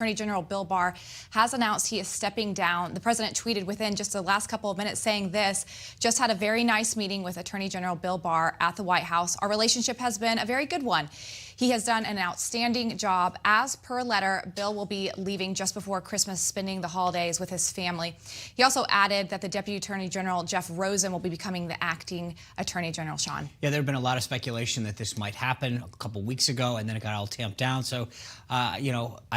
Attorney General Bill Barr has announced he is stepping down. The president tweeted within just the last couple of minutes saying this: just had a very nice meeting with Attorney General Bill Barr at the White House. Our relationship has been a very good one. He has done an outstanding job. As per letter, Bill will be leaving just before Christmas, spending the holidays with his family. He also added that the Deputy Attorney General, Jeff Rosen, will be becoming the acting Attorney General. Sean. Yeah, there had been a lot of speculation that this might happen a couple weeks ago, and then it got all tamped down. So, I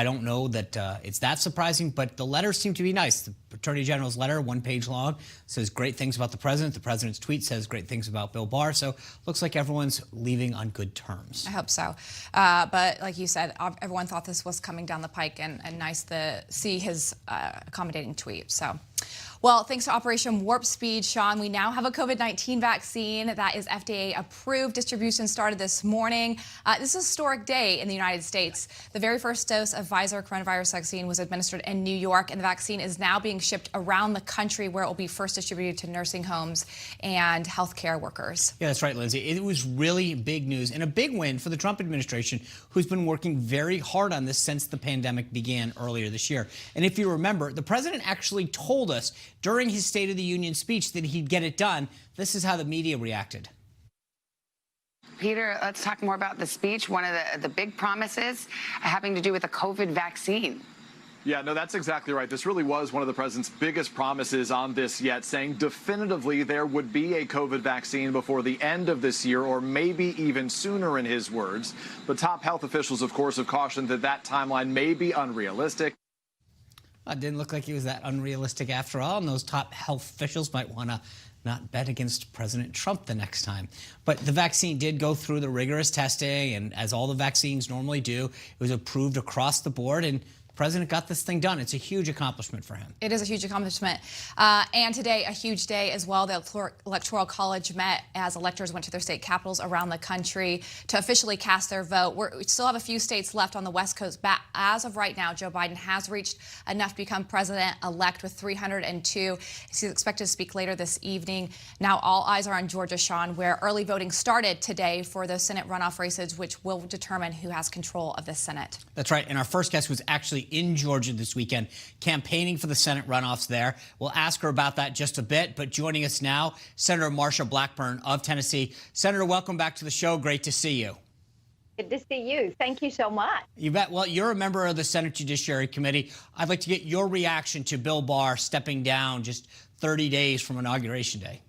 don't know that it's that surprising, but the letters seem to be nice. The Attorney General's letter, 1 page long, says great things about the president. The president's tweet says great things about Bill Barr. So looks like everyone's leaving on good terms. I hope so. But like you said, everyone thought this was coming down the pike, and nice to see his accommodating tweet. So. Well, thanks to Operation Warp Speed, Sean, we now have a COVID-19 vaccine that is FDA approved. Distribution started this morning. This is a historic day in the United States. The very first dose of Pfizer coronavirus vaccine was administered in New York, and the vaccine is now being shipped around the country, where it will be first distributed to nursing homes and healthcare workers. Yeah, that's right, Lindsay. It was really big news and a big win for the Trump administration, who's been working very hard on this since the pandemic began earlier this year. And if you remember, the president actually told us during his State of the Union speech that he'd get it done. This is how the media reacted. Peter, let's talk more about the speech. One of the big promises having to do with the COVID vaccine. Yeah, no, that's exactly right. This really was one of the president's biggest promises on this yet, saying definitively there would be a COVID vaccine before the end of this year, or maybe even sooner, in his words. But top health officials, of course, have cautioned that that timeline may be unrealistic. It didn't look like it was that unrealistic after all, and those top health officials might want to not bet against President Trump the next time. But the vaccine did go through the rigorous testing, and as all the vaccines normally do, it was approved across the board, and the president got this thing done. It's a huge accomplishment for him. It is a huge accomplishment. And today, a huge day as well. The Electoral College met as electors went to their state capitals around the country to officially cast their vote. We still have a few states left on the West Coast. But as of right now, Joe Biden has reached enough to become president-elect with 302. He's expected to speak later this evening. Now all eyes are on Georgia, Sean, where early voting started today for those Senate runoff races, which will determine who has control of the Senate. That's right. And our first guest was actually in Georgia this weekend, campaigning for the Senate runoffs there. We'll ask her about that just a bit, but joining us now, Senator Marsha Blackburn of Tennessee. Senator, welcome back to the show. Great to see you. Good to see you. Thank you so much. You bet. Well, you're a member of the Senate Judiciary Committee. I'd like to get your reaction to Bill Barr stepping down just 30 days from Inauguration Day.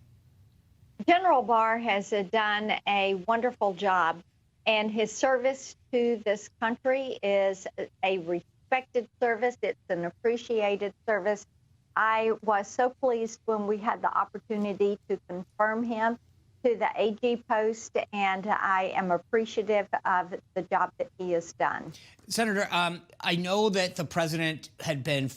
General Barr has done a wonderful job, and his service to this country is a respected service. It's an appreciated service. I was so pleased when we had the opportunity to confirm him to the AG post, and I am appreciative of the job that he has done. Senator, I know that the president had been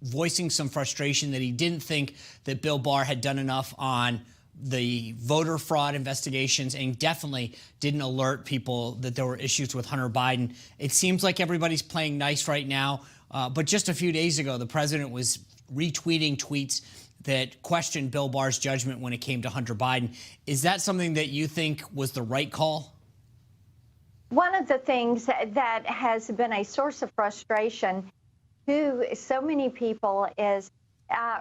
voicing some frustration that he didn't think that Bill Barr had done enough on the voter fraud investigations, and definitely didn't alert people that there were issues with Hunter Biden. It seems like everybody's playing nice right now, but just a few days ago, the president was retweeting tweets that questioned Bill Barr's judgment when it came to Hunter Biden. Is that something that you think was the right call? One of the things that has been a source of frustration to so many people is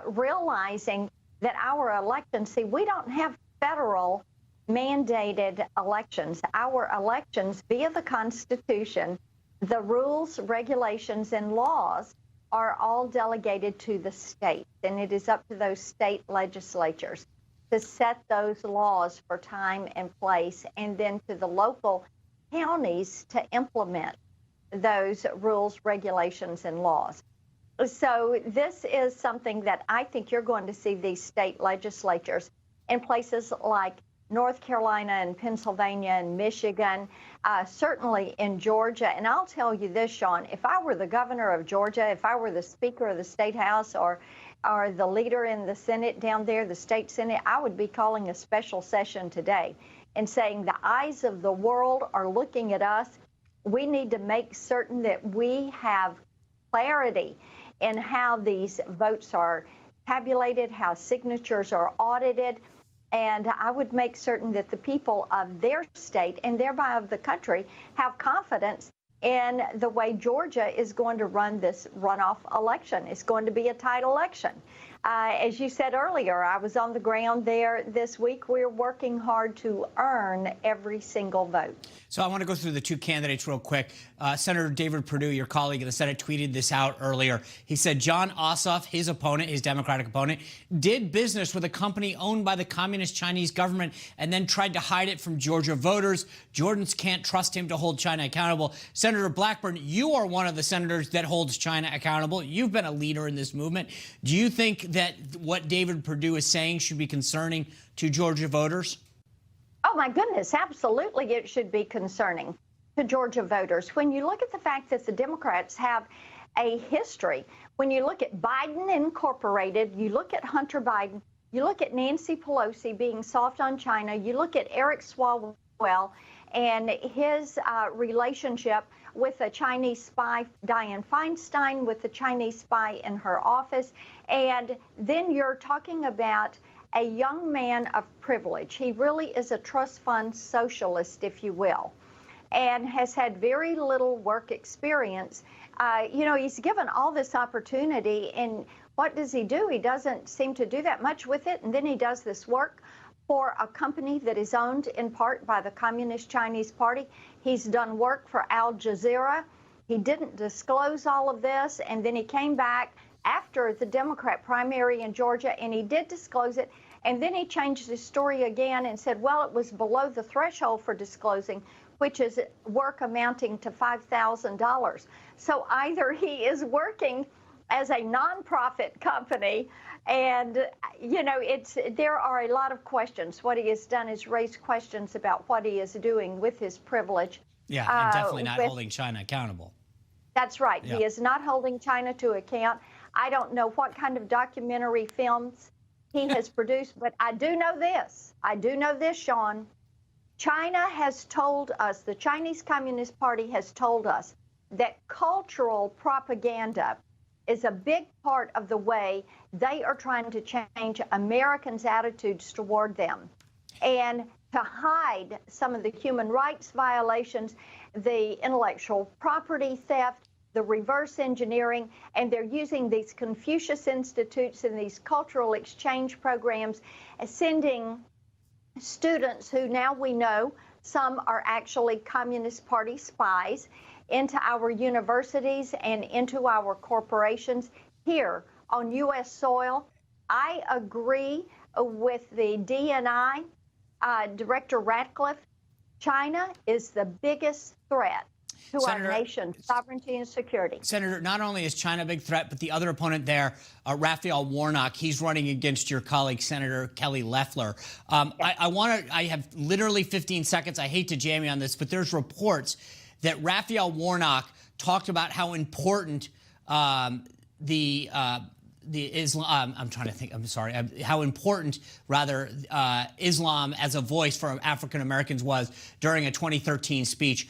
realizing that our elections, see, we don't have federal mandated elections. Our elections via the Constitution, the rules, regulations, and laws are all delegated to the states, and it is up to those state legislatures to set those laws for time and place, and then to the local counties to implement those rules, regulations, and laws. So this is something that I think you're going to see these state legislatures in places like North Carolina and Pennsylvania and Michigan, certainly in Georgia. And I'll tell you this, Sean, if I were the governor of Georgia, if I were the Speaker of the State House or the leader in the Senate down there, the state Senate, I would be calling a special session today and saying the eyes of the world are looking at us. We need to make certain that we have clarity in how these votes are tabulated, how signatures are audited, and I would make certain that the people of their state and thereby of the country have confidence in the way Georgia is going to run this runoff election. It's going to be a tight election. As you said earlier, I was on the ground there this week. We're working hard to earn every single vote. So I want to go through the two candidates real quick. Senator David Perdue, your colleague in the Senate, tweeted this out earlier. He said John Ossoff, his opponent, his Democratic opponent, did business with a company owned by the Communist Chinese government and then tried to hide it from Georgia voters. Georgians can't trust him to hold China accountable. Senator Blackburn, you are one of the senators that holds China accountable. You've been a leader in this movement. Do you think that what David Perdue is saying should be concerning to Georgia voters? Oh, my goodness, absolutely it should be concerning to Georgia voters. When you look at the fact that the Democrats have a history, when you look at Biden Incorporated, you look at Hunter Biden, you look at Nancy Pelosi being soft on China, you look at Eric Swalwell and his relationship with a Chinese spy, Dianne Feinstein, with the Chinese spy in her office, and then you're talking about a young man of privilege. He really is a trust fund socialist, if you will, and has had very little work experience. You know, he's given all this opportunity, and what does he do? He doesn't seem to do that much with it, and then he does this work for a company that is owned in part by the Communist Chinese Party. He's done work for Al Jazeera. He didn't disclose all of this, and then he came back after the Democrat primary in Georgia, and he did disclose it, and then he changed his story again and said, well, it was below the threshold for disclosing, which is work amounting to $5,000. So either he is working as a nonprofit company, and, you know, there are a lot of questions. What he has done is raise questions about what he is doing with his privilege. Yeah, and definitely not holding China accountable. That's right. Yeah. He is not holding China to account. I don't know what kind of documentary films he has produced, but I do know this. I do know this, Sean. China has told us, the Chinese Communist Party has told us that cultural propaganda is a big part of the way they are trying to change Americans' attitudes toward them. And to hide some of the human rights violations, the intellectual property theft, the reverse engineering, and they're using these Confucius Institutes and these cultural exchange programs, sending students who now we know some are actually Communist Party spies into our universities and into our corporations here on U.S. soil. I agree with the DNI Director Ratcliffe. China is the biggest threat to Senator, our nation's sovereignty and security. Senator, not only is China a big threat, but the other opponent there, Raphael Warnock, he's running against your colleague, Senator Kelly Loeffler. I have literally 15 seconds. I hate to jam you on this, but there's reports that Raphael Warnock talked about how important the Islam, I'm trying to think, I'm sorry, how important, rather, Islam as a voice for African Americans was during a 2013 speech.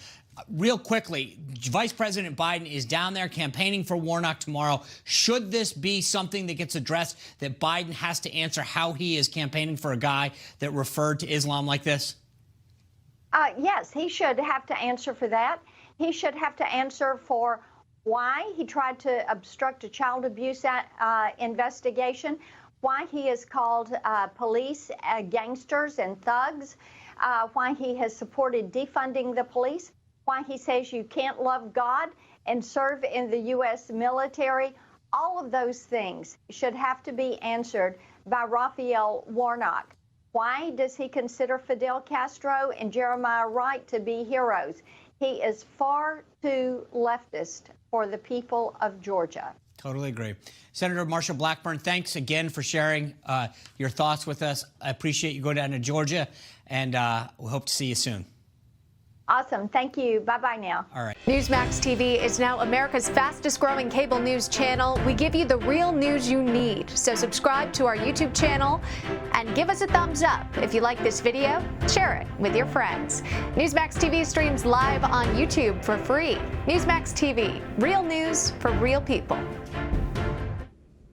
Real quickly, Vice President Biden is down there campaigning for Warnock tomorrow. Should this be something that gets addressed, that Biden has to answer how he is campaigning for a guy that referred to Islam like this? Yes, he should have to answer for that. He should have to answer for why he tried to obstruct a child abuse investigation, why he has called police gangsters and thugs, why he has supported defunding the police, why he says you can't love God and serve in the U.S. military. All of those things should have to be answered by Raphael Warnock. Why does he consider Fidel Castro and Jeremiah Wright to be heroes? He is far too leftist for the people of Georgia. Totally agree. Senator Marsha Blackburn, thanks again for sharing your thoughts with us. I appreciate you going down to Georgia, and we hope to see you soon. Awesome. Thank you. Bye-bye now. All right. Newsmax TV is now America's fastest growing cable news channel. We give you the real news you need. So subscribe to our YouTube channel and give us a thumbs up. If you like this video, share it with your friends. Newsmax TV streams live on YouTube for free. Newsmax TV, real news for real people.